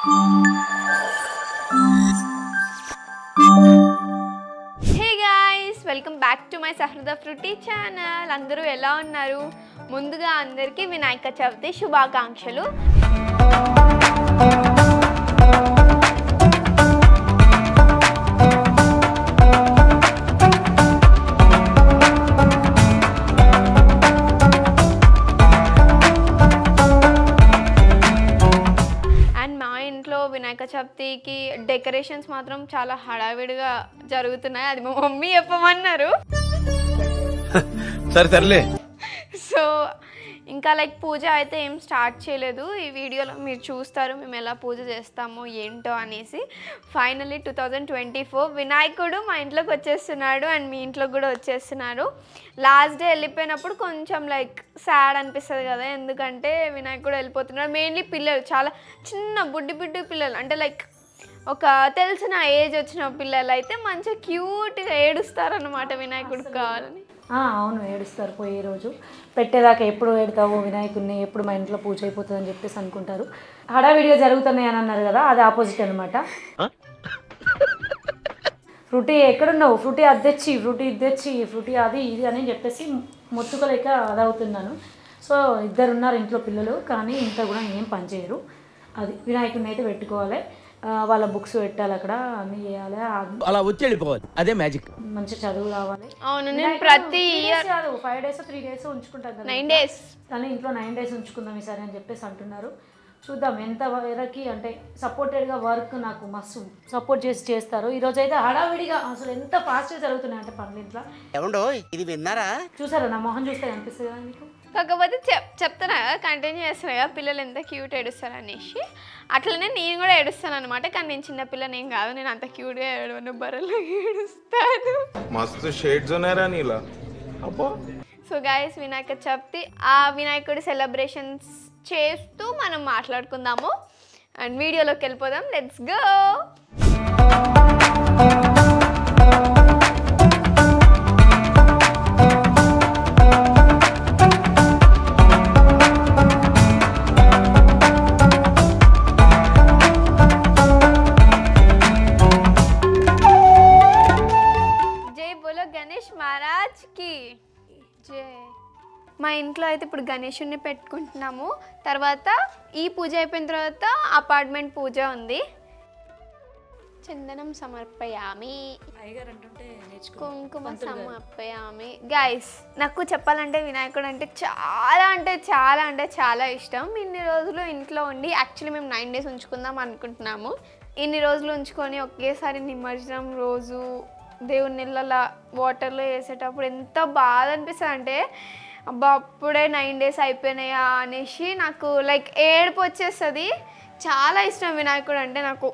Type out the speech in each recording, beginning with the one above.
Hey guys, welcome back to my Sahruda fruity channel. అందరూ ఎలా ఉన్నారు? ముందుగా అందరికీ వినాయక చవితి శుభాకాంక్షలు. వినాయక చవితికి డెకరేషన్స్ మాత్రం చాలా హడావిడిగా జరుగుతున్నాయి. అది మా మమ్మీ చెప్పమన్నారు. సరే సో ఇంకా లైక్ పూజ అయితే ఏం స్టార్ట్ చేయలేదు. ఈ వీడియోలో మీరు చూస్తారు మేము ఎలా పూజ చేస్తామో ఏంటో అనేసి. ఫైనల్లీ 2024 వినాయకుడు మా ఇంట్లోకి వచ్చేస్తున్నాడు అండ్ మీ ఇంట్లోకి కూడా వచ్చేస్తున్నారు. లాస్ట్ డే వెళ్ళిపోయినప్పుడు కొంచెం లైక్ సాడ్ అనిపిస్తుంది కదా, ఎందుకంటే వినాయకుడు వెళ్ళిపోతున్నాడు. మెయిన్లీ పిల్లలు చాలా చిన్న బుడ్డి పిల్లలు, అంటే లైక్ ఒక తెలిసిన ఏజ్ వచ్చిన పిల్లలు అయితే మంచిగా క్యూట్గా ఏడుస్తారనమాట వినాయకుడు కావాలని. అవును, ఏడుస్తారు. పోయే రోజు పెట్టేదాకా ఎప్పుడు ఏడుతావు వినాయకుడిని, ఎప్పుడు మా ఇంట్లో పూజ అయిపోతుంది అని చెప్పేసి అనుకుంటారు. హడావిడిగా జరుగుతున్నాయి అని అన్నారు కదా, అది ఆపోజిట్ అనమాట. ఫ్రూటీ ఎక్కడున్నావు, ఫ్రూటీ అద్దెచ్చి ఫ్రూటీ అది ఇది అని చెప్పేసి మొత్తుకోలేక అదవుతున్నాను. సో ఇద్దరు ఉన్నారు ఇంట్లో పిల్లలు, కానీ ఇంట్లో కూడా ఏం పని చేయరు. అది వినాయకుడిని అయితే పెట్టుకోవాలి, వాళ్ళ బుక్స్ పెట్టాలి, అక్కడ అన్ని చేయాలి, అలా వచ్చి వెళ్ళిపోవాలి. అదే మ్యాజిక్. మంచి చదువు రావాలి. అవును, నేను ప్రతి ఇయర్ 5 days 3 days ఉంచుకుంటాం కదా, 9 days కానీ ఇంట్లో 9 days ఉంచుకుందాం ఈసారి అని చెప్పేసి అంటున్నారు. చూద్దాం ఎంత వరకు, అంటే సపోర్టెడ్గా వర్క్ నాకు మస్తు సపోర్ట్ చేస్తారు. ఈరోజు అయితే హడావిడిగా అసలు ఎంత ఫాస్ట్గా జరుగుతున్నాయి అంటే పనులు ఇంట్లో. ఇది విన్నారా? చూసారా నా మొహం చూస్తే అనిపిస్తుంది కదా మీకు? కాకపోతే చెప్తాను కదా, కంటిన్యూ చేస్తున్నా కదా పిల్లలు ఎంత క్యూట్ ఏడుస్తారు అనేసి. అట్లనే నేను కూడా ఏడుస్తాను అనమాట, కానీ నేను చిన్న పిల్లని ఏం కాదు, నేను అంత క్యూట్గా ఏడవను, బర్రెలో ఏడుస్తాను. మస్తు షేడ్స్ ఉన్నారా నీలా. అబ్బో. సో గైస్, వినాయక చవితి ఆ వినాయకుడి సెలబ్రేషన్స్ చేస్తూ మనం మాట్లాడుకుందాము అండ్ వీడియోలోకి వెళ్ళిపోదాం. Let's go. మా ఇంట్లో అయితే ఇప్పుడు గణేషుని పెట్టుకుంటున్నాము. తర్వాత ఈ పూజ అయిపోయిన తర్వాత అపార్ట్మెంట్ పూజ ఉంది. చందనం సమర్పయామి, కుంకుమ సమర్పయామి. గైస్, నాకు చెప్పాలంటే వినాయకుడు అంటే చాలా ఇష్టం. ఇన్ని రోజులు ఇంట్లో ఉండి, యాక్చువల్లీ మేము 9 days ఉంచుకుందాం అనుకుంటున్నాము. ఇన్ని రోజులు ఉంచుకొని ఒకేసారి నిమజ్జనం రోజు దేవుని నీళ్ళ వాటర్లో వేసేటప్పుడు ఎంత బాధ అనిపిస్తుంది అంటే, అబ్బా అప్పుడే 9 days అయిపోయినాయా అనేసి నాకు లైక్ ఏడుపు వచ్చేస్తుంది. చాలా ఇష్టం వినాయకుడు అంటే నాకు.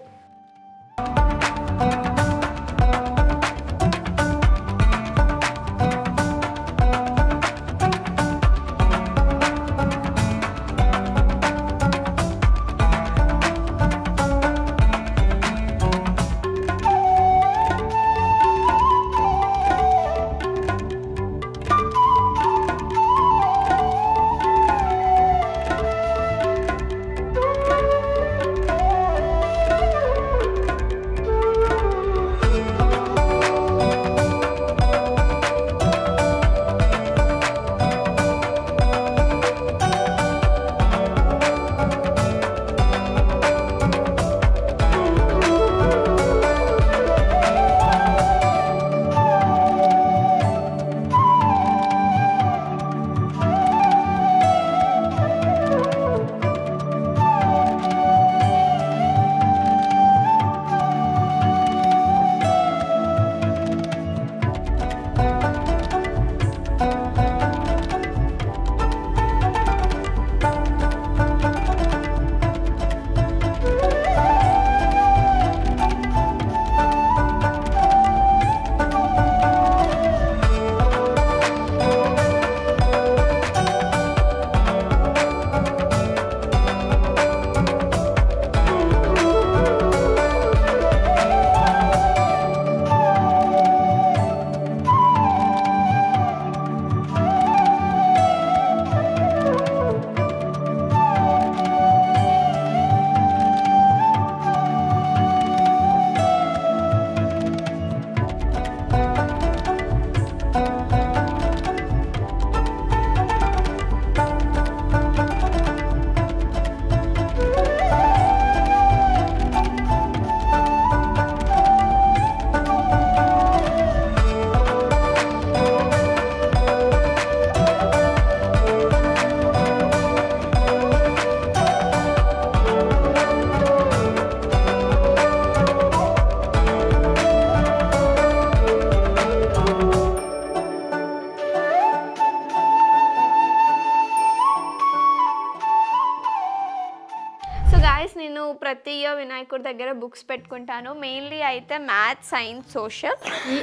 గాయస్ నేను ప్రతి ఇయర్ వినాయకుడి దగ్గర బుక్స్ పెట్టుకుంటాను. మెయిన్లీ అయితే మ్యాథ్స్, సైన్స్, సోషల్.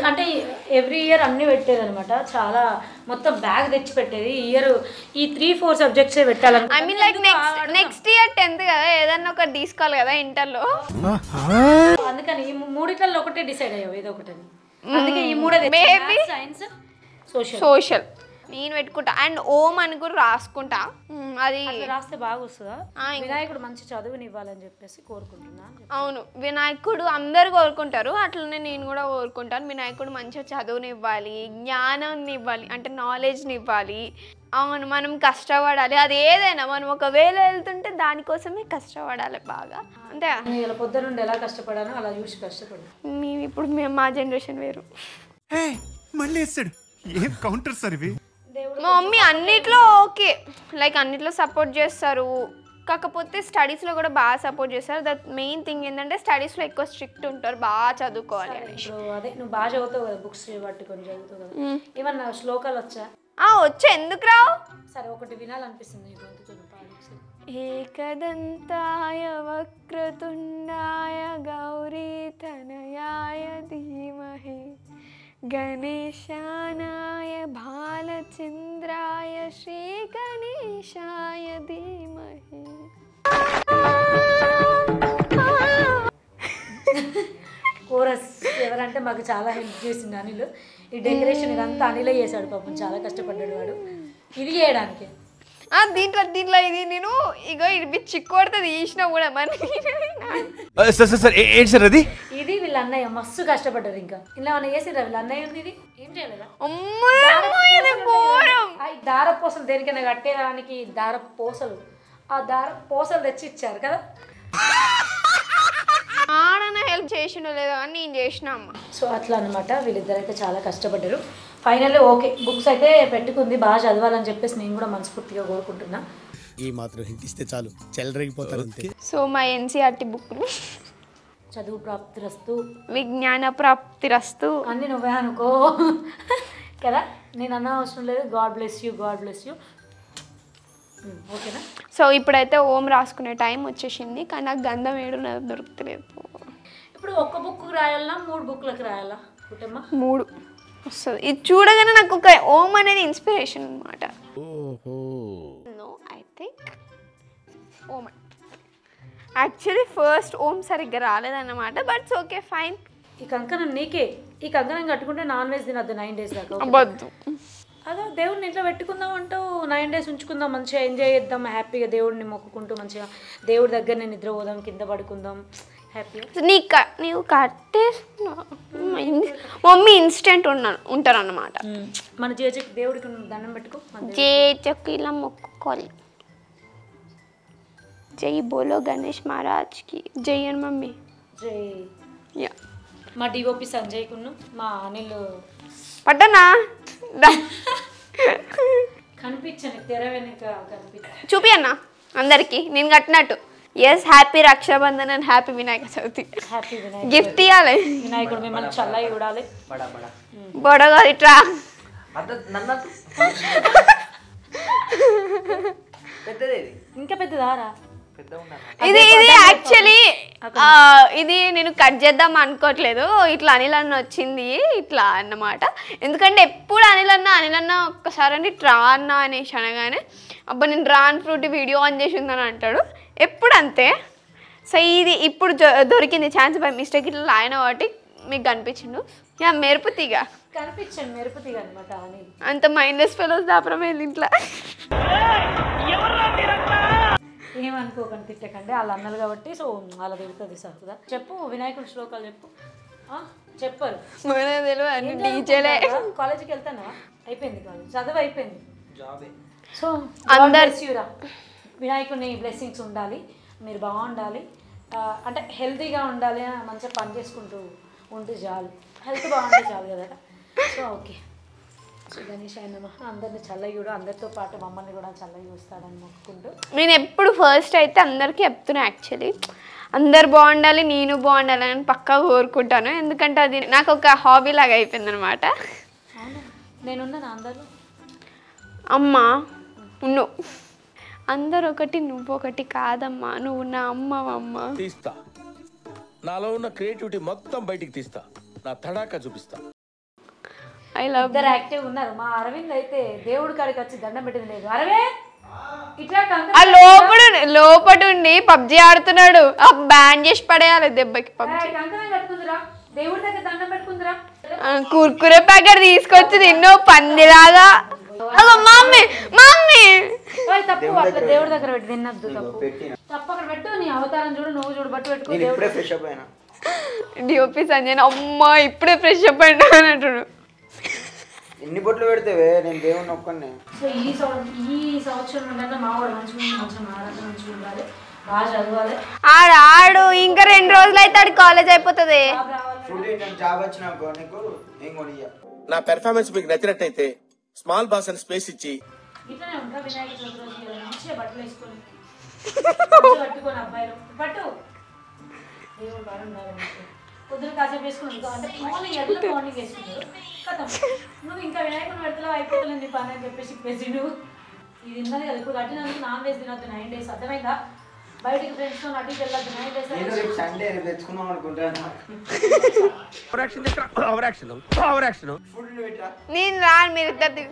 అంటే ఎవ్రీ ఇయర్ అన్ని పెట్టేది అనమాట. చాలా మొత్తం బ్యాగ్ తెచ్చి పెట్టేది. ఈ ఇయర్ ఈ 3-4 సబ్జెక్ట్సే పెట్టాలని. I mean like next year 10th కదా, ఏదన్నా ఒకటి తీసుకోవాలి కదా ఇంటర్లో. అందుకని ఈ మూడిట్లలో ఒకటే డిసైడ్ అయ్యావు ఏదో ఒకటని. అందుకే ఈ మూడే మేబీ సైన్స్, సోషల్ నేను పెట్టుకుంటా. అండ్ ఓం అని కూడా రాసుకుంటా. అది రాస్తే బాగా వస్తుందా? వినాయకుడు మంచి చదువునివ్వాలని చెప్పేసి కోరుకుంటున్నా. అవును, వినాయకుడు అందరు కోరుకుంటారు, అట్లనే నేను కూడా కోరుకుంటాను. వినాయకుడు మంచిగా చదువునివ్వాలి, జ్ఞానాన్ని ఇవ్వాలి, అంటే నాలెడ్జ్ని ఇవ్వాలి. అవును, మనం కష్టపడాలి. అది ఏదైనా మనం ఒకవేళ వెళ్తుంటే దానికోసమే కష్టపడాలి బాగా. అంతే. ఇలా పొద్దు నుండి ఎలా కష్టపడానో అలా చూసి కష్టపడు. మేము ఇప్పుడు మా జనరేషన్ వేరు. మళ్ళీ వేస్తాడు. ఏం కౌంటర్ సార్ ఇవి? మా మమ్మీ అన్నిట్లో ఓకే, లైక్ అన్నిట్లో సపోర్ట్ చేస్తారు. కాకపోతే స్టడీస్లో కూడా బాగా సపోర్ట్ చేస్తారు. దట్ మెయిన్ థింగ్ ఏంటంటే స్టడీస్లో ఎక్కువ స్ట్రిక్ట్ ఉంటారు, బాగా చదువుకోవాలి అని. అదే నువ్వు బాగా చదువుతావు కదా, బుక్స్ పట్టుకొని చదువుతావు కదా. ఏమన్నా శ్లోకాలు వచ్చా? వచ్చా, ఎందుకు రావు? సరే ఒకటి వినాలనిపిస్తుంది. ఏకదంతాయ వక్రతుండాయ గౌరీ తనయాయ ధీమహి గణేశానాయ బాలచంద్రాయ శ్రీ గణేశాయ ధీమహి. కోరస్ ఎవరంటే మాకు చాలా హెల్ప్ చేసింది అనిల్. ఈ డెకరేషన్ ఇదంతా అనిలే చేశాడు పాపం, చాలా కష్టపడ్డాడు వాడు ఇది చేయడానికి. దీంట్లో ఇది నేను ఇగో ఇది చిక్కొడుతుంది తీసినా కూడా మరి. ఏంటి సార్ అది? ఇది వీళ్ళ అన్నయ్య మస్తు కష్టపడ్డారు. ఇంకా ఇలా ఏమన్నా చేసిరా వీళ్ళ అన్నయ్య? ఇది ఏం చేయలేదా? దారపోసలు దేనికైనా కట్టేదానికి దారపోసలు, ఆ దారపోసలు తెచ్చి ఇచ్చారు కదా. ఆడన హెల్ప్ చేసిండో లేదో అని నేను చేసిన అమ్మ. సో అట్లా అనమాట, వీళ్ళిద్దరైతే చాలా కష్టపడ్డారు. ఫైనల్లీ ఓకే, బుక్స్ అయితే పెట్టుకుంది, బాగా చదవాలని చెప్పేసి నేను కూడా మనస్ఫూర్తిగా కోరుకుంటున్నా. ఈ మాత్రం హింట్ ఇస్తే చాలు, చెలరేగిపోతారు అంతే. సో మా ఎన్సీఆర్టీ బుక్లు చదువు ప్రాప్తిరస్తు, విజ్ఞాన ప్రాప్తిరస్తు అన్నీ నువ్వే అనుకో కదా. నేను అన్న అవసరం లేదు. God bless you, God bless you. ఓకేనా? సో ఇప్పుడైతే ఓం రాసుకునే టైం వచ్చేసింది, కానీ నాకు గంధం ఏడు దొరుకుతలేదు. ఇప్పుడు ఒక్క బుక్ రాయాలా, 3 బుక్లకు రాయాలా? కుటుంబ 3 వస్తుంది. ఇది చూడగానే నాకు ఒక ఓం అనేది ఇన్స్పిరేషన్ అనమాట. No, I think Om. Actually first Om సరిగ్గా రాలేదన్నమాట, బట్స్ ఓకే ఫైన్. ఈ కంకణం నీకే. ఈ కంకణం కట్టుకుంటే నాన్ వెజ్ తినద్దు 9 days దాకా. అబద్ధం. అదే దేవుడిని ఇంట్లో పెట్టుకుందాం అంటూ 9 days ఉంచుకుందాం, మంచిగా ఎంజాయ్ చేద్దాం, హ్యాపీగా దేవుడిని మొక్కుకుంటూ మంచిగా దేవుడి దగ్గరనే నిద్రపోదాం, కింద పడుకుందాం హ్యాపీగా. నీవు కట్టేస్తున్నా. మమ్మీ ఇన్స్టెంట్ ఉంటారు అన్నమాట. మన జేజకి దేవుడికి దండం పెట్టుకో, జేజకి ఇలా మొక్కుకోవాలి. జై బోలో గణేష్ మహారాజ్కి జై అని మమ్మీ. జై. యా. మా డిఓపి సంజయ్ కున్ను మా అనిల్ పట్టనా కనిపించండి, తెర వెనుక చూపి అన్న అందరికి నేను కట్టినట్టు. Yes, happy Rakshabandhan and happy Vinayaka Chavithi. Happy Vinayaka gift ఇవ్వాలి. వినాయకుడు మిమ్మల్ని చల్లగా చూడాలి. బొడగా ఇట్రా. ఇంకా పెద్దదారా? ఇది యాక్చువల్లీ ఇది నేను కట్ చేద్దాం అనుకోవట్లేదు. ఇట్లా అనిల్ అన్న వచ్చింది ఇట్లా అన్నమాట. ఎందుకంటే ఎప్పుడు అనిల్ అన్న ఒక్కసారి అని ఇట్లా అన్న అనేసి అనగానే అబ్బా నేను రాన్ ఫ్రూట్ వీడియో ఆన్ చేసి ఉందని అంటాడు ఎప్పుడు అంతే. సో ఇది ఇప్పుడు దొరికింది ఛాన్స్, బై మిస్టేక్ ఇట్లా ఆయన కాబట్టి మీకు కనిపించిండు. యా, మెరుపుతీగా కనిపించండి, మెరుపుతీగా అనమాట అనిల్. అంత మైండ్లెస్ ఫెలోస్ దాపరమే ఇంట్లో. ఏమనుకోకండి, తిట్టకండి, వాళ్ళు అన్నారు కాబట్టి. సో అలా తిడుతుంది సహుదా. చెప్పు వినాయకుడి శ్లోకాలు చెప్పు. చెప్పరు డీజేలే. కాలేజీకి వెళ్తానా? అయిపోయింది కాలేజ్ చదువు, అయిపోయింది. సో అందరు వినాయకుడిని బ్లెస్సింగ్స్ ఉండాలి, మీరు బాగుండాలి, అంటే హెల్తీగా ఉండాలి, మంచిగా పని చేసుకుంటూ ఉంటే చాలు, హెల్త్ బాగుంటే చాలు కదా. సో ఓకే, సో గణేష్ అయిన అందరిని చల్లగా కూడా, అందరితో పాటు మమ్మల్ని కూడా చల్లగా చూస్తాడని మొక్కుకుంటూ నేను ఎప్పుడు ఫస్ట్ అయితే అందరికీ చెప్తున్నా. యాక్చువల్లీ అందరు బాగుండాలి, నేను బాగుండాలి అని పక్కా కోరుకుంటాను. ఎందుకంటే అది నాకు ఒక హాబీ లాగా అయిపోయింది అనమాట. నేనున్నా అందరూ అమ్మ అందరు ఒకటి నువ్వు ఒకటి కాదమ్మా, నువ్వు నా అమ్మ. తీస్తా, నాలో ఉన్న క్రియేటివిటీ మొత్తం బయటికి తీస్తా, నా తడాకా చూపిస్తా. I love. ఇద్దరు యాక్టివ్ ఉన్నారు. మా అరవింద్ అయితే దేవుడి కాడికి వచ్చి దండం పెట్టింది లేదు. అరవింద్ ఇట్లా ఆ లోపటుండి పబ్జి ఆడుతున్నాడు. ఆ బ్యాన్ చేసి పడేయాలి దెబ్బకి పబ్జి. కంకణం కట్టుకుందిరా, దేవుడి దగ్గర దండం పెట్టుకుందిరా. కుర్కురే ప్యాకెట్ తీసుకొచ్చి తిన్నో పందిలాగా. మమ్మీ తప్పు, అట్లా దేవుడి దగ్గర పెట్టి తిన్నద్దు. తప్పు అక్కడ పెట్టు. నీ అవతారం చూడు, నువ్వు చూడు, బట్టు పెట్టుకో. డిఓపి సంజయ్ అమ్మా ఇప్పుడే ఫ్రెష్ అప్ అయినా అంటుడు. ఎన్ని బొట్లు పెడితేవే నేను దేవుని ఒక్కనే. సో ఈ సంవత్సరం నుండి మా వాడు మంచిగా ఉండాలి, బాగా చదవాలి. ఆడు ఇంకా 2 రోజులు అయితే ఆడు కాలేజ్ అయిపోతుంది. జాబ్ వచ్చినాకో నీకు ఏం కొనియ్యా. నా పెర్ఫార్మెన్స్ మీకు నచ్చినట్టయితే స్మాల్ బాస్ అని స్పేస్ ఇచ్చి ఇట్లానే ఉంటా. వినాయక చవితి రోజు మంచిగా బట్టలు వేసుకొని పట్టుకొని అబ్బాయిలు పట్టు. దేవుడు బాగా ఉండాలి. పొద్దున కాసేపు వేసుకుని అంటే మార్నింగ్ వేసుకున్నారు కదా. నువ్వు ఇంకా వినాయకుని పెడతలో అయిపోతుంది నీ పని అని చెప్పేసి చెప్పేసిండు. ఇది ఉన్నది కదా ఇప్పుడు కట్టినందుకు నాన్ వెజ్ తినొద్దు 9 days. అర్థమైందా? బయటికి ఫ్రెండ్స్ తో అటు వెళ్ళొద్దు 9 days. సండే తెచ్చుకున్నాం అనుకుంటాను. నేను రాను, మీరు ఇద్దరు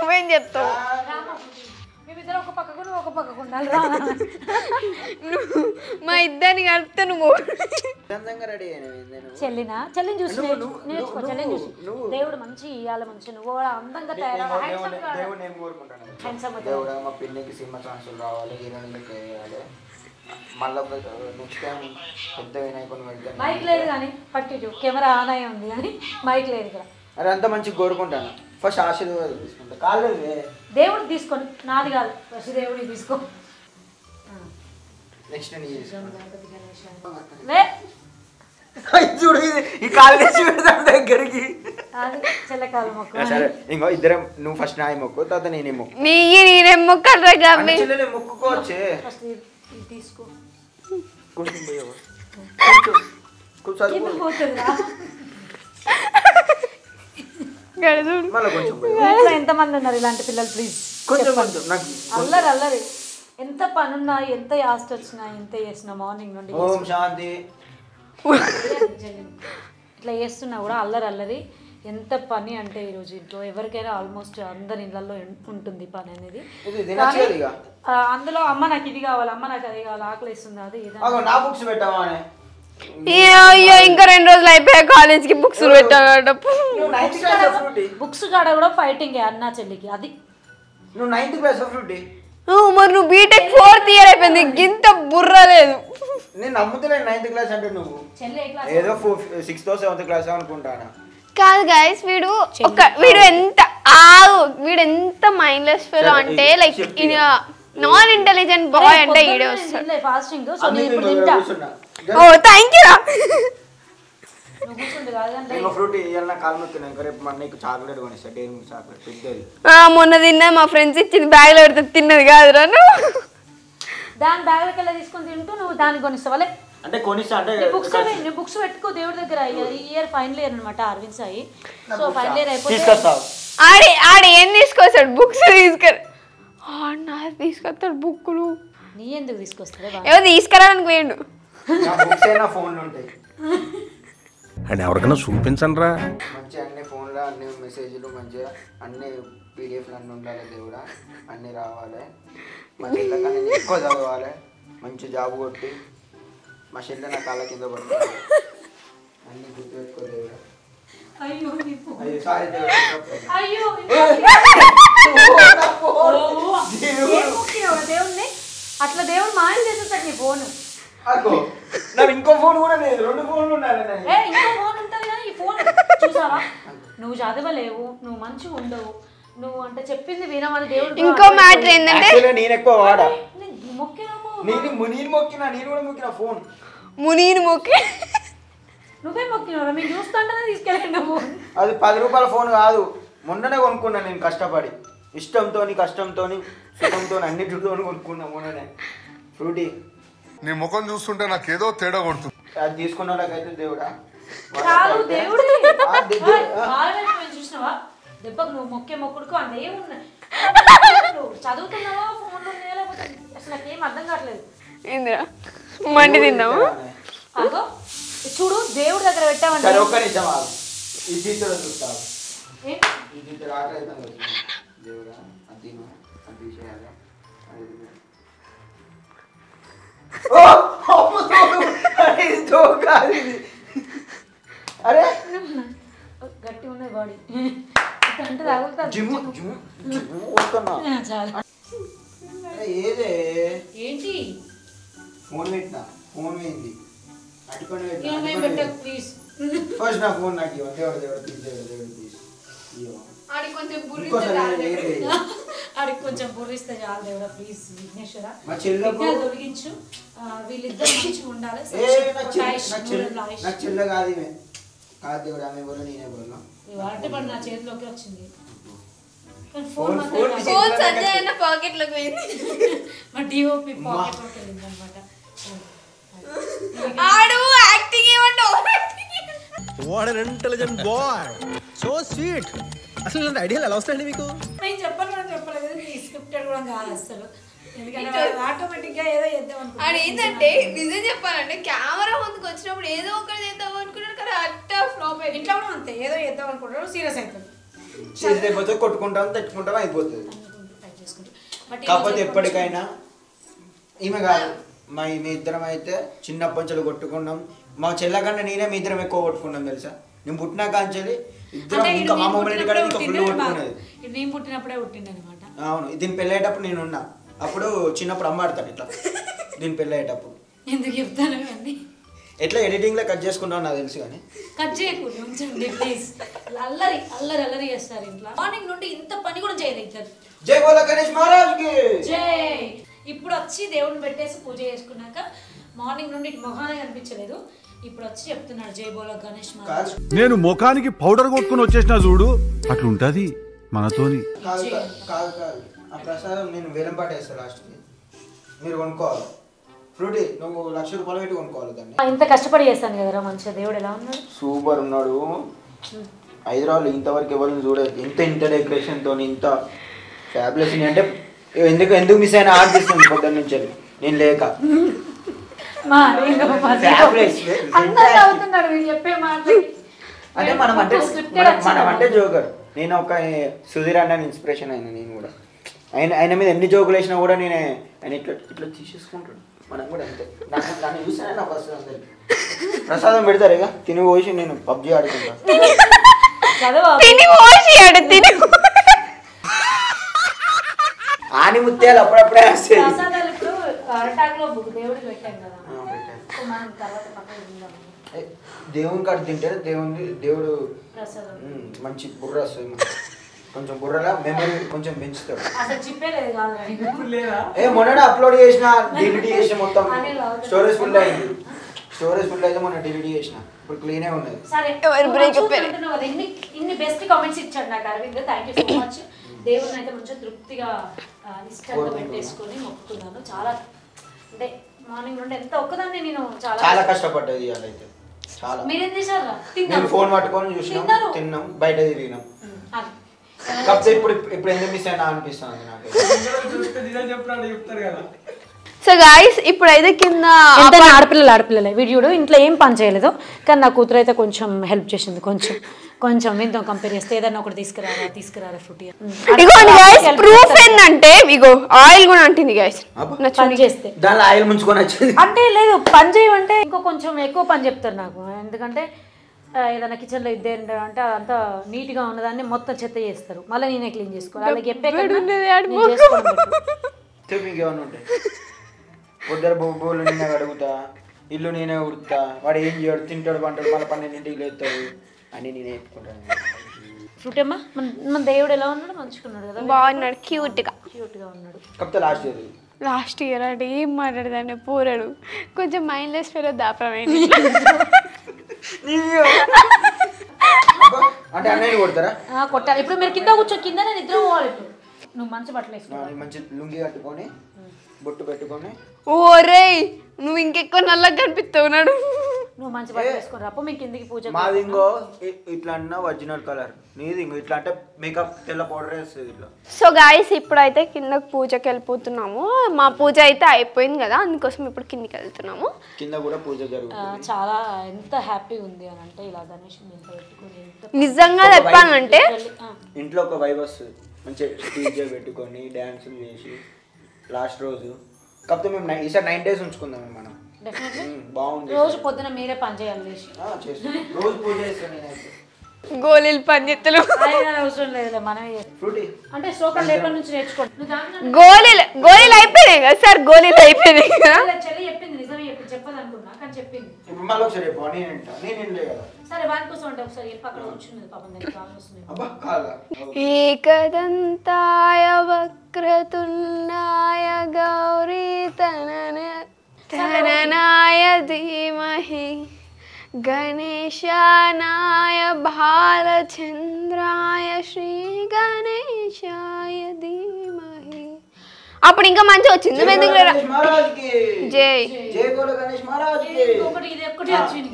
నువ్వేం చెప్తావు? మేమిద్దరం ఒక పక్కకు నువ్వు ఒక పక్కకు ఉండాలి. మా ఇద్దరిని కలిపితే నువ్వు చెల్లిని చూసి నేర్చుకో. చెల్లిని చూసి దేవుడు మంచి ఇవ్వాలి, మంచి నువ్వు కూడా అందంగా దేవుడా మా పిన్నికి సినిమా ఛాన్సులు రావాలి, హీరోయిన్లకి వేయాలి. మళ్ళీ నెక్స్ట్ టైం పెద్ద వినాయకుని వెళ్తే మైక్ లేదు కానీ పట్టించు, కెమెరా ఆన్ అయ్యి ఉంది కానీ మైక్ లేదు ఇక్కడ. అరే అంతా మంచిగా కోరుకుంటాను. ఫస్ట్ ఆశీర్వాదం తీసుకుంటా. కాలేదు దేవుడు తీసుకొని, నాది కాదు, ఫస్ట్ దేవుడికి తీసుకో. నెక్స్ట్ అది చూడు ఈ కాలు దగ్గరికి చెల్లకాల మొక్క. సరే ఇంకో ఇద్దరం, నువ్వు ఫస్ట్ నా మొక్కు, తర్వాత నేనే మొక్కు. నేనే మొక్కలు మొక్కుకోవచ్చే. ఫస్ట్ ఇది తీసుకో. ఎంతమంది ఉన్నారు ఇలాంటి పిల్లలు? ప్లీజ్ అల్లరి అల్లరి. ఎంత పనున్నా, ఎంత యాస్ట్ వచ్చినా, ఎంత చేసినా మార్నింగ్ నుండి ఓం శాంతి ఇట్లా చేస్తున్నా కూడా అల్లరి అల్లరి. ఎంత పని అంటే ఈరోజు ఇంట్లో ఎవరికైనా ఆల్మోస్ట్ అందరి ఇళ్ళల్లో ఉంటుంది పని అనేది. అందులో అమ్మ నాకు ఇది కావాలి, అమ్మ నాకు అది కావాలి, ఆకలి వేస్తుంది, అది నా బుక్స్ పెట్టావా. అయ్యో ఇంకా 2 రోజులు అయిపోయాయి కాలేజ్ కి బుక్స్ పెట్టాడు. బుక్స్ కాడ కూడా ఫైటింగ్ అన్నా చెల్లికి. అది నువ్వు 9th క్లాస్ ఫ్రూటీ. మరి నువ్వు బీటెక్ 4th ఇయర్ అయిపోయింది, ఇంత బుర్ర లేదు. నేను నమ్ముతలేను 9th క్లాస్ అంటే. నువ్వు ఏదో 6th or 7th క్లాస్ అనుకుంటానా? కాదు గైస్, వీడు ఎంత మైండ్లెస్ ఫెలో అంటే లైక్ నాన్ ఇంటెలిజెంట్ బాయ్ అంటే ఈడే వస్తాడు. ఫాస్టింగ్ సో నేను ఇప్పుడు తింటా. ఓ థ్యాంక్ యూ. మొన్న తిన్నా, మా ఫ్రెండ్స్ ఇచ్చింది బ్యాగ్ లో పెడితే తిన్నది కాదురా. దాని బ్యాగ్ లకి తీసుకొని తింటూ నువ్వు దాన్ని కొనిస్తావా? అంటే కొనిస్తా అంటే బుక్స్ పెట్టుకో దేవుడి దగ్గర. ఈ ఇయర్ ఫైనల్ ఇయర్ అనమాట Aravind Sai. So final year అయిపోతే ఆడ ఏం తీసుకొస్తాడు? బుక్స్ తీసుకొస్తాడు. బుక్కులు నీ ఎందుకు తీసుకొస్తాడు? ఏమో తీసుకురావడానికి వేయండు. అండ్ ఎవరికైనా చూపించండి రా. మంచిగా అన్ని ఫోన్లో అన్ని మెసేజ్లు మంచిగా అన్ని పీడిఎఫ్లు అన్నీ ఉండాలి. దేవుడా అన్నీ రావాలి. మా చెల్లెకి అన్ని ఎక్కువ చదవాలి. మంచి జాబ్ కొట్టి మా చెల్లె నా కాళ్ళ కింద పడుతుంది. అన్ని గుర్తుపెట్టుకో దేవుడా. సారీ దేవుడిని అట్లా దేవుడు మాయం చేసేస్తాడు నీ ఫోన్. నాకు ఇంకో ఫోన్ కూడా లేదు, 2 ఫోన్లు ఉన్నాయి. ఇంకో ఫోన్ ఉంటుంది కానీ ఈ ఫోన్ చూసావా? నువ్వు చదవలేవు, నువ్వు మంచిగా ఉండవు, నువ్వు అంటే చెప్పింది వినమని దేవుడు. ఇంకో మ్యాటర్ ఏంటంటే నేను ఎక్కువ వాడా. నేను కూడా మొక్కిన ఫోన్. మునీని మొక్కి నువ్వే మొక్కినవరా? మేము చూస్తుంటేనే తీసుకెళ్ళండి ఫోన్. అది 10 రూపాయల ఫోన్ కాదు, మొన్ననే కొనుక్కున్నాను నేను కష్టపడి. ఇష్టంతో కష్టంతో సుఖంతో అన్నిటితో కొనుక్కున్నా మొన్ననే. ఫ్రూటీ నీ ముఖం చూస్తుంటే నాకేదో తేడా కొడుతుంది. అది తీసుకున్న వాళ్ళకైతే దేవుడా దేవుడు చూసినావా? దెబ్బకు నువ్వు మొక్కే మొక్కుడుకు అంత ఏమున్నా చదువుతున్నావా ఫోన్లో లేకపోతే అసలు నాకేం అర్థం కావట్లేదు. ఏందిరా మండి తిందాము. అగో చూడు దేవుడి దగ్గర పెట్టామంటే సరే ఒక్క నిమిషం ఆగు. ఈ జీతుడు చూస్తావు ఈ జీతుడు ఆకలి అవుతాం దేవుడా అది అది చేయాలి అరే గట్టి ఉన్నది బాడీ అంటే తగులుతా జిమ్ జిమ్ జిమ్ వస్తున్నా చాలా. ఏదే ఏంటి ఫోన్ పెట్టినా ఫోన్ పోయింది అటుకొని ప్లీజ్ ఫస్ట్ నా ఫోన్ నాకు ఇవ్వండి దేవుడు దేవుడు ప్లీజ్ దేవుడు దేవుడు ప్లీజ్ ఆడికి కొంచెం ఆడికి కొంచెం బుర్రిస్తే చాలు దేవుడా ప్లీజ్ విఘ్నేశ్వర మా చెల్లెకు తొలగించు. వీళ్ళిద్దరు మంచిగా ఉండాలి. నాకు చెల్లె కాదు ఇవే కాదు దేవుడు ఆమె బోలో నేనే బోలో అంటే పడి నా చేతిలోకి వచ్చింది. ఫోన్ ఫోన్ సంజయ్ అన్న పాకెట్ లోకి పోయింది. మా డిఓపి పాకెట్ లోకి వెళ్ళింది అనమాట. ఆడు యాక్టింగ్ ఏమంటే what an intelligent boy, so sweet. అసలు ఇలాంటి ఐడియాలు ఎలా వస్తాయండి మీకు? నేను చెప్పలేదు స్క్రిప్టెడ్ కూడా కాదు అసలు. ఎందుకంటే ఆటోమేటిక్ గా ఏదో చేద్దాం అనుకుంటున్నాను. ఆడు ఏంటంటే నిజం చెప్పాలంటే కెమెరా ముందుకు వచ్చినప్పుడు ఏదో ఒకటి చేద్దాం అనుకున్నాడు కానీ అట్టా ఫ్లాప్ అయింది. ఇంట్లో కూడా అంతే ఏదో చేద్దాం అనుకుంటారు సీరియస్ అవుతుంది. చేస్తే కొట్టుకుంటాం తెచ్చుకుంటాం అయిపోతుంది. కాకపోతే ఎప్పటికైనా ఈమె కాదు మీ ఇద్దరం అయితే చిన్నప్పటి నుంచి కొట్టుకున్నాం. మా చెల్లకన్నా నేనే మీ ఇద్దరం ఎక్కువ కొట్టుకున్నాం తెలుసా. నేను పుట్టినా కాంచెల్లి ఇద్దరం ఇంకా మా మమ్మల్ని ఇంటికాడ ఇంకా ఫుల్ కొట్టుకునేది. నేను పుట్టినప్పుడే పుట్టింది అనమాట. అవును దీని పెళ్ళి అయ్యేటప్పుడు నేను ఉన్నా. అప్పుడు చిన్నప్పుడు అమ్మ ఆడతాను ఇట్లా దీని పెళ్ళి అయ్యేటప్పుడు. ఎందుకు చెప్తాను ఇవన్నీ ఎట్లా ఎడిటింగ్ లో కట్ చేసుకుంటావు నాకు తెలుసు కానీ కట్ చేయకూడదు ఉంచండి ప్లీజ్. అల్లరి అల్లరి అల్లరి చేస్తారు ఇంట్లో. మార్నింగ్ నుండి ఇంత పని కూడా చేయలేదు. జై బోలో గణేష్ మహారాజ్ కి జై. ఇప్పుడు వచ్చి దేవుడిని పెట్టేసి పూజ చేసుకున్నాక మార్నింగ్ నుండి మొహానే కనిపించలేదు. ఇప్పుడు వచ్చి చెప్తున్నాడు జై బోలో గణేష్ మహారాజ్. నేను ముఖానికి పౌడర్ కొట్టుకుని వచ్చేసిన చూడు అట్లుంటది మనతోని. కాదు కాదు కాదు ఆ ప్రసాదం నేను వేలం పాట వేస్తాను లాస్ట్కి మీరు కొనుక్కోవాలి. ఫ్రూటీ నువ్వు ₹1,00,000 పెట్టి కొనుక్కోవాలి దాన్ని. ఇంత కష్టపడి చేస్తాను కదరా మంచిగా. దేవుడు ఎలా ఉన్నాడు? సూపర్ ఉన్నాడు. హైదరాబాద్ ఇంతవరకు ఎవరిని చూడలేదు ఇంత డెకరేషన్ తోని ఇంత ఫ్యాబులస్ అంటే ఎందుకు మిస్ అయినా ఆర్టిస్తుంది పొద్దున్న నుంచి నేను లేక. అంటే మనం అంటే జోకర్. నేను ఒక సుధీర్ అన్న ఇన్స్పిరేషన్ అయినా నేను కూడా. ఆయన మీద ఎన్ని జోకులు వేసినా కూడా నేను ఆయన ఇట్లా తీసేసుకుంటాడు. మనం కూడా అంతే. నన్ను చూసానే నాకు వస్తుంది అందరికి. ప్రసాదం పెడతారు ఇక తిని పోసి నేను పబ్జీ ఆడుకుంటా. ఆని ముత్యాలు అప్పుడప్పుడే వస్తాయి. దేవుని కాడ తింటే దేవుడు మంచి బుర్ర వస్తుంది. కొంచెం బుర్రలా మెమరీ కొంచెం పెంచుతాడు. మొన్న అప్లోడ్ చేసిన డిలీట్ చేసిన మొత్తం స్టోరేజ్ ఫుల్ అయింది. స్టోరేజ్ ఫుల్ అయితే మొన్న డిలీట్ చేసిన ఇప్పుడు క్లీనే ఉన్నది. ఇన్ని బెస్ట్ కామెంట్స్ ఇచ్చాడు నాకు Aravind. Thank you so much. దేవుడిని అయితే మంచిగా తృప్తిగా ఇష్టంగా పెట్టేసుకొని మొక్కుతున్నాను. చాలా అంటే మార్నింగ్ నుండి ఎంత ఒక్కదాన్ని నేను చాలా కష్టపడ్డది అయితే చాలా. మీరేం చేశారు? నేను ఫోన్ పట్టుకొని చూసినాం తిన్నాం బయట తిరిగినాం. కాకపోతే ఇప్పుడు ఎందుకు మిస్ అయినా అనిపిస్తుంది నాకు. సో గాయస్ ఇప్పుడైతే కింద ఆడపిల్లలే వీడియోడు ఇంట్లో ఏం పని చేయలేదు కానీ నా కూతురు అయితే కొంచెం హెల్ప్ చేసింది. కొంచెం వీటితో కంపేర్ చేస్తే ఏదైనా ఒకటి తీసుకురారా ఫ్రూటీ. ప్రూఫ్ ఏంటంటే ఇగో ఆయిల్ కూడా అంటుంది గాయస్ పని చేస్తే దానిలో ఆయిల్ ముంచుకొని వచ్చింది అంటే లేదు పని చేయమంటే ఇంకో కొంచెం ఎక్కువ పని చెప్తారు నాకు. ఎందుకంటే ఏదైనా కిచెన్లో ఇద్దరు అంటే అదంతా నీట్గా ఉన్నదాన్ని మొత్తం చెత్త చేస్తారు. మళ్ళీ నేనే క్లీన్ చేసుకోవాలి. వాళ్ళకి ఇంకేమన్నా ఉంటాయి. పొద్దున బొబ్బులు నేనే అడుగుతా ఇల్లు నేనే ఉడుతా వాడు ఏం చేయడు తింటాడు పంటాడు మళ్ళీ 12ంటికి లేస్తాడు అని నేనే చెప్పుకుంటాను. ఫ్రూట్ అమ్మా మన దేవుడు ఎలా ఉన్నాడు? మంచిగా ఉన్నాడు కదా. బాగున్నాడు క్యూట్గా ఉన్నాడు. కాకపోతే లాస్ట్ ఇయర్ అంటే ఏం మాట్లాడదాన్ని పోరాడు కొంచెం మైండ్లెస్ ఫెలో దాపరమైంది. అంటే అన్నయ్య కొడతారా? కొట్టాలి. ఇప్పుడు మీరు కింద కూర్చో కింద నేను ఇద్దరు పోవాలి. ఇప్పుడు నువ్వు మంచి బట్టలు వేసుకోవాలి. మంచి లుంగి కట్టుకొని బొట్టు పెట్టుకొని. ఓరే నువ్వు ఇంకెక్కువ నల్లగా కనిపిస్తావు నాడు. నువ్వు మంచి బట్టలు వేసుకొని రాపో మేము కిందికి పూజ మాది ఇంకో ఇట్లా అన్న ఒరిజినల్ కలర్, నీది ఇంకో ఇట్లా అంటే మేకప్ తెల్ల పౌడర్ వేస్తుంది ఇట్లా. సో గాయస్ ఇప్పుడైతే కిందకి పూజకి వెళ్ళిపోతున్నాము. మా పూజ అయితే అయిపోయింది కదా, అందుకోసం ఇప్పుడు కిందికి వెళ్తున్నాము. కింద కూడా పూజ జరుగుతుంది. చాలా ఎంత హ్యాపీగా ఉంది అని అంటే ఇలా గణేష్ ఇంత పెట్టుకొని నిజంగా చెప్పాలంటే ఇంట్లో ఒక వైబ్ వస్తుంది, మంచిగా డీజే పెట్టుకొని డ్యాన్సులు చేసి లాస్ట్ రోజు. కాకపోతే మేము ఈసారి 9 days ఉంచుకుందాం మనం. బాగుంది. రోజు పొద్దున మీరే పని చేయాలి, రోజు పూజ చేస్తాను నేనైతే. గోళీలు పండితులు అవసరం లేదు మనమే ఫ్రూటీ అంటే శ్లోకం లేపటి నుంచి నేర్చుకోండి. గోళీలు అయిపోయినాయి కదా సార్, గోళీలు అయిపోయినాయి కదా. చెల్లి చెప్పింది నిజమే, చెప్పదు అనుకున్నా కానీ చెప్పింది. ఇప్పుడు మళ్ళీ ఒకసారి చెప్పు, నేను లే కదా. సరే వాని కోసం అంటే ఒకసారి చెప్పి అక్కడ వచ్చింది పాపం దానికి కాలు వస్తుంది. అబ్బా కాదా. ఏకదంతాయ వక్రతుండాయ గౌరీ తననాయ ధీమహి గణేశానాయ బాలచంద్రాయ శ్రీ గణేశాయ ధీమహి. అప్పుడు ఇంకా మంచిగా వచ్చింది. జై జై బోలో గణేష్ మహారాజ్ కి.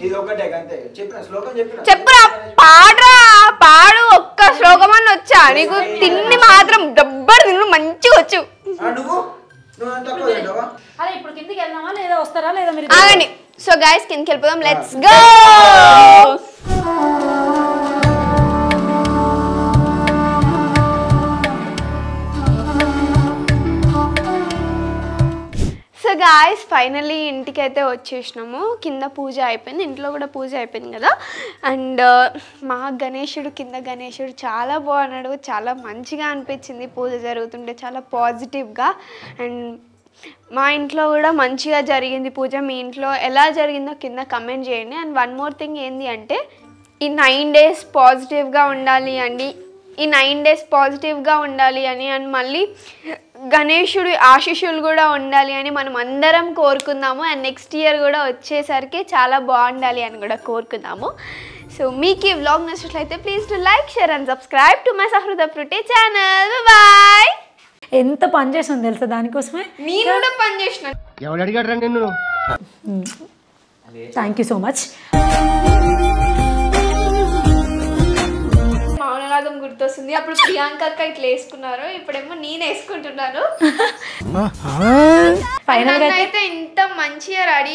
ఇది ఒకటే అంతే చెప్పిన శ్లోకం చెప్పిన. చెప్పురా, పాడరా, పాడు. ఒక్క శ్లోకం అని వచ్చా నీకు? తిండి మాత్రం డబ్బర్ తిన్ను మంచిగా వచ్చు. అరే ఇప్పుడు కిందికి వెళ్దామా లేదా వస్తారా లేదా మీరు? ఆగండి. సో గైస్ కిందకి వెళ్ళిపోదాం, let's go. So guys finally ఇంటికి అయితే వచ్చేసినాము. కింద పూజ అయిపోయింది, ఇంట్లో కూడా పూజ అయిపోయింది కదా. అండ్ మా గణేశుడు కింద గణేశుడు చాలా బాగున్నాడు, చాలా మంచిగా అనిపించింది పూజ జరుగుతుంటే, చాలా పాజిటివ్గా. అండ్ మా ఇంట్లో కూడా మంచిగా జరిగింది పూజ. మీ ఇంట్లో ఎలా జరిగిందో కింద కమెంట్ చేయండి. అండ్ వన్ మోర్ థింగ్ ఏంటి అంటే ఈ 9 days పాజిటివ్గా ఉండాలి అండి, ఈ 9 days పాజిటివ్గా ఉండాలి అని, అండ్ మళ్ళీ గణేశుడి ఆశీస్సులు కూడా ఉండాలి అని మనం అందరం కోరుకుందాము. అండ్ నెక్స్ట్ ఇయర్ కూడా వచ్చేసరికి చాలా బాగుండాలి అని కూడా కోరుకుందాము. సో మీకు ఈ వ్లాగ్ నచ్చినట్లయితే please to like, share and subscribe to my Sahruda fruity channel. Bye. ఎంత పని చేస్తుంది తెలుసా దానికోసమే. నేను కూడా పని చేసిన. ఎవడు అడిగాడు నిన్ను? Thank you so much. Mounaragam గుర్తొస్తుంది. అప్పుడు ప్రియాంక అక్క ఇట్లా వేసుకున్నారు, ఇప్పుడేమో నేను వేసుకుంటున్నాను. ఫైనల్ గా అయితే ఇంత మంచిగా రెడీ